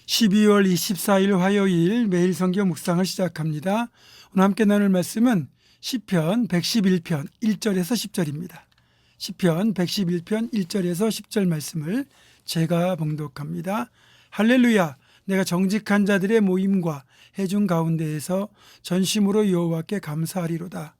12월 24일 화요일 매일 성경 묵상을 시작합니다. 오늘 함께 나눌 말씀은 시편 111편 1절에서 10절입니다. 시편 111편 1절에서 10절 말씀을 제가 봉독합니다. 할렐루야! 내가 정직한 자들의 모임과 회중 가운데에서 전심으로 여호와께 감사하리로다.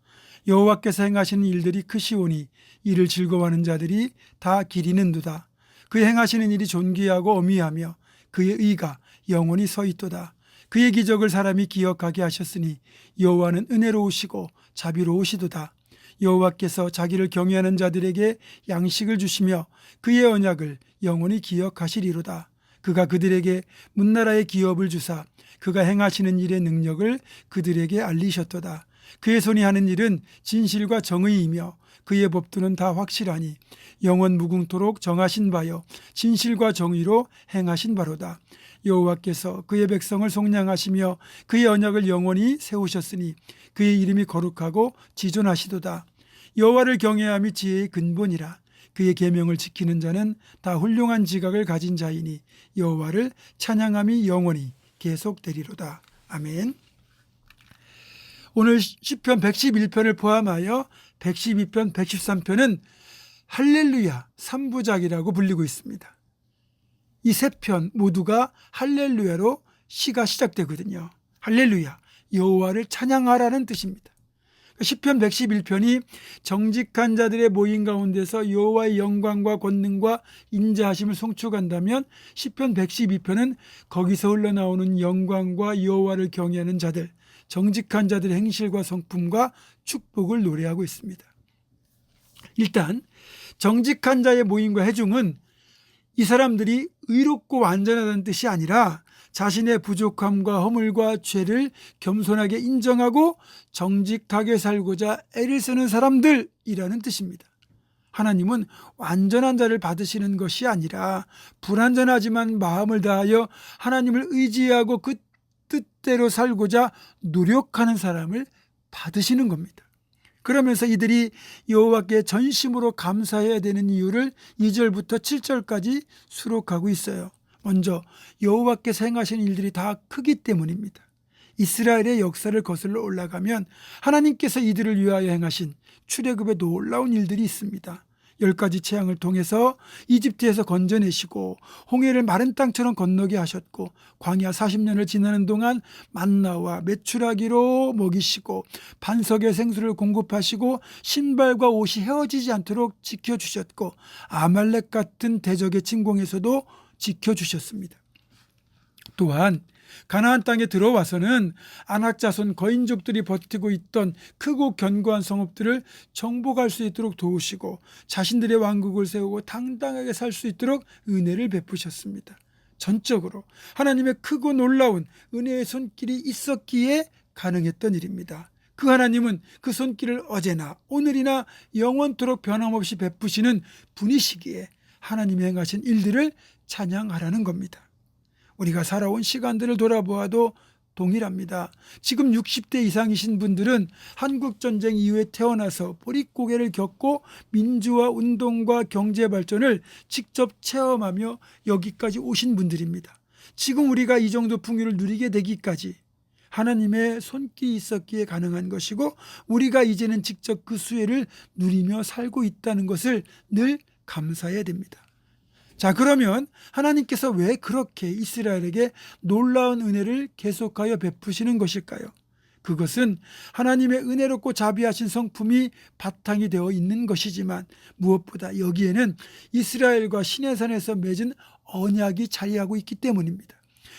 여호와께서 행하시는 일들이 크시오니 이를 즐거워하는 자들이 다 기리는도다. 그 행하시는 일이 존귀하고 어미하며 그의 의가 영원히 서 있도다. 그의 기적을 사람이 기억하게 하셨으니 여호와는 은혜로우시고 자비로우시도다. 여호와께서 자기를 경외하는 자들에게 양식을 주시며 그의 언약을 영원히 기억하시리로다. 그가 그들에게 문나라의 기업을 주사 그가 행하시는 일의 능력을 그들에게 알리셨도다. 그의 손이 하는 일은 진실과 정의이며 그의 법도는 다 확실하니 영원 무궁토록 정하신 바요 진실과 정의로 행하신 바로다. 여호와께서 그의 백성을 속량하시며 그의 언약을 영원히 세우셨으니 그의 이름이 거룩하고 지존하시도다. 여호와를 경외함이 지혜의 근본이라. 그의 계명을 지키는 자는 다 훌륭한 지각을 가진 자이니 여호와를 찬양함이 영원히 계속되리로다. 아멘. 오늘 시편 111편을 포함하여 112편, 113편은 할렐루야 3부작이라고 불리고 있습니다. 이 세 편 모두가 할렐루야로 시가 시작되거든요. 할렐루야, 여호와를 찬양하라는 뜻입니다. 시편 111편이 정직한 자들의 모임 가운데서 여호와의 영광과 권능과 인자하심을 송축한다면 시편 112편은 거기서 흘러나오는 영광과 여호와를 경외하는 자들, 정직한 자들의 행실과 성품과 축복을 노래하고 있습니다. 일단 정직한 자의 모임과 회중은 이 사람들이 의롭고 완전하다는 뜻이 아니라 자신의 부족함과 허물과 죄를 겸손하게 인정하고 정직하게 살고자 애를 쓰는 사람들이라는 뜻입니다. 하나님은 완전한 자를 받으시는 것이 아니라 불완전하지만 마음을 다하여 하나님을 의지하고 그 뜻대로 살고자 노력하는 사람을 받으시는 겁니다. 그러면서 이들이 여호와께 전심으로 감사해야 되는 이유를 2절부터 7절까지 수록하고 있어요. 먼저 여호와께서 행하신 일들이 다 크기 때문입니다. 이스라엘의 역사를 거슬러 올라가면 하나님께서 이들을 위하여 행하신 출애굽의 놀라운 일들이 있습니다. 10가지 재앙을 통해서 이집트에서 건져내시고 홍해를 마른 땅처럼 건너게 하셨고 광야 40년을 지나는 동안 만나와 메추라기로 먹이시고 반석의 생수를 공급하시고 신발과 옷이 헤어지지 않도록 지켜주셨고 아말렉 같은 대적의 침공에서도 지켜주셨습니다. 또한 가나안 땅에 들어와서는 아낙 자손 거인족들이 버티고 있던 크고 견고한 성읍들을 정복할 수 있도록 도우시고 자신들의 왕국을 세우고 당당하게 살 수 있도록 은혜를 베푸셨습니다. 전적으로 하나님의 크고 놀라운 은혜의 손길이 있었기에 가능했던 일입니다. 그 하나님은 그 손길을 어제나 오늘이나 영원토록 변함없이 베푸시는 분이시기에 하나님이 행하신 일들을 찬양하라는 겁니다. 우리가 살아온 시간들을 돌아보아도 동일합니다. 지금 60대 이상이신 분들은 한국전쟁 이후에 태어나서 보릿고개를 겪고 민주화 운동과 경제 발전을 직접 체험하며 여기까지 오신 분들입니다. 지금 우리가 이 정도 풍요를 누리게 되기까지 하나님의 손길이 있었기에 가능한 것이고 우리가 이제는 직접 그 수혜를 누리며 살고 있다는 것을 늘 감사해야 됩니다. 자, 그러면 하나님께서 왜 그렇게 이스라엘에게 놀라운 은혜를 계속하여 베푸시는 것일까요? 그것은 하나님의 은혜롭고 자비하신 성품이 바탕이 되어 있는 것이지만 무엇보다 여기에는 이스라엘과 시내산에서 맺은 언약이 자리하고 있기 때문입니다.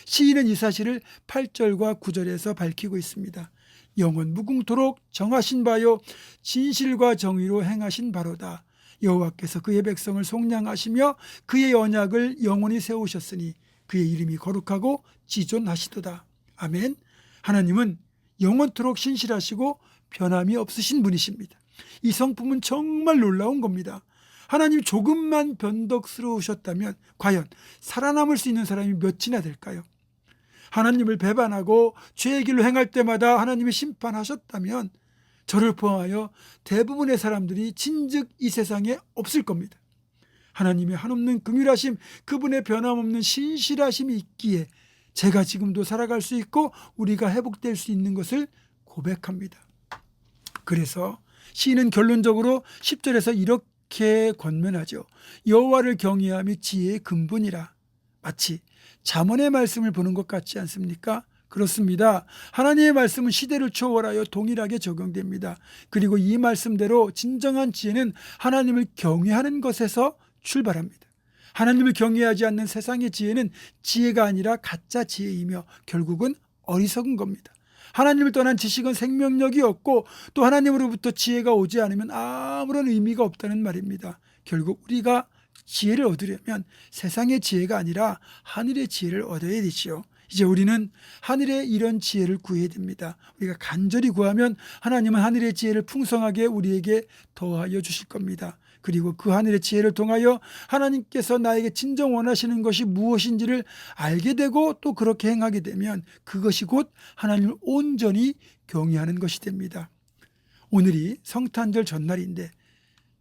시인은 이 사실을 8절과 9절에서 밝히고 있습니다. 영원 무궁토록 정하신 바요 진실과 정의로 행하신 바로다. 여호와께서 그의 백성을 속량하시며 그의 언약을 영원히 세우셨으니 그의 이름이 거룩하고 지존하시도다. 아멘. 하나님은 영원토록 신실하시고 변함이 없으신 분이십니다. 이 성품은 정말 놀라운 겁니다. 하나님 조금만 변덕스러우셨다면 과연 살아남을 수 있는 사람이 몇이나 될까요? 하나님을 배반하고 죄의 길로 행할 때마다 하나님이 심판하셨다면 저를 포함하여 대부분의 사람들이 진즉 이 세상에 없을 겁니다. 하나님의 한없는 긍휼하심, 그분의 변함없는 신실하심이 있기에 제가 지금도 살아갈 수 있고 우리가 회복될 수 있는 것을 고백합니다. 그래서 시인은 결론적으로 10절에서 이렇게 권면하죠. 여호와를 경외함이 지혜의 근본이라. 마치 잠언의 말씀을 보는 것 같지 않습니까? 그렇습니다. 하나님의 말씀은 시대를 초월하여 동일하게 적용됩니다. 그리고 이 말씀대로 진정한 지혜는 하나님을 경외하는 것에서 출발합니다. 하나님을 경외하지 않는 세상의 지혜는 지혜가 아니라 가짜 지혜이며 결국은 어리석은 겁니다. 하나님을 떠난 지식은 생명력이 없고 또 하나님으로부터 지혜가 오지 않으면 아무런 의미가 없다는 말입니다. 결국 우리가 지혜를 얻으려면 세상의 지혜가 아니라 하늘의 지혜를 얻어야 되지요. 이제 우리는 하늘의 이런 지혜를 구해야 됩니다. 우리가 간절히 구하면 하나님은 하늘의 지혜를 풍성하게 우리에게 더하여 주실 겁니다. 그리고 그 하늘의 지혜를 통하여 하나님께서 나에게 진정 원하시는 것이 무엇인지를 알게 되고 또 그렇게 행하게 되면 그것이 곧 하나님을 온전히 경외하는 것이 됩니다. 오늘이 성탄절 전날인데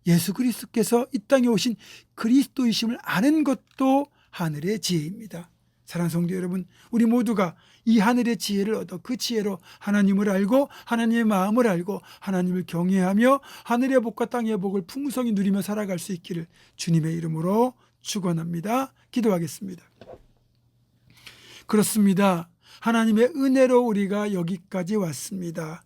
예수 그리스도께서 이 땅에 오신 그리스도이심을 아는 것도 하늘의 지혜입니다. 사랑하는 성도 여러분, 우리 모두가 이 하늘의 지혜를 얻어 그 지혜로 하나님을 알고 하나님의 마음을 알고 하나님을 경외하며 하늘의 복과 땅의 복을 풍성히 누리며 살아갈 수 있기를 주님의 이름으로 축원합니다. 기도하겠습니다. 그렇습니다. 하나님의 은혜로 우리가 여기까지 왔습니다.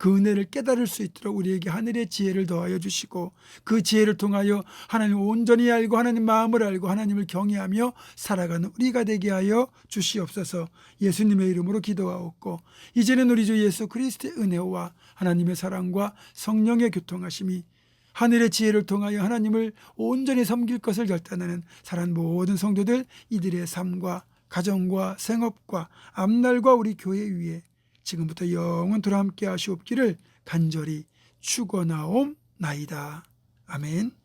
그 은혜를 깨달을 수 있도록 우리에게 하늘의 지혜를 더하여 주시고 그 지혜를 통하여 하나님을 온전히 알고 하나님 마음을 알고 하나님을 경외하며 살아가는 우리가 되게 하여 주시옵소서. 예수님의 이름으로 기도하옵고 이제는 우리 주 예수 그리스도의 은혜와 하나님의 사랑과 성령의 교통하심이 하늘의 지혜를 통하여 하나님을 온전히 섬길 것을 결단하는 사랑하는 모든 성도들 이들의 삶과 가정과 생업과 앞날과 우리 교회 위에 지금부터 영원토록 함께 하시옵기를 간절히 축원하옵나이다. 아멘.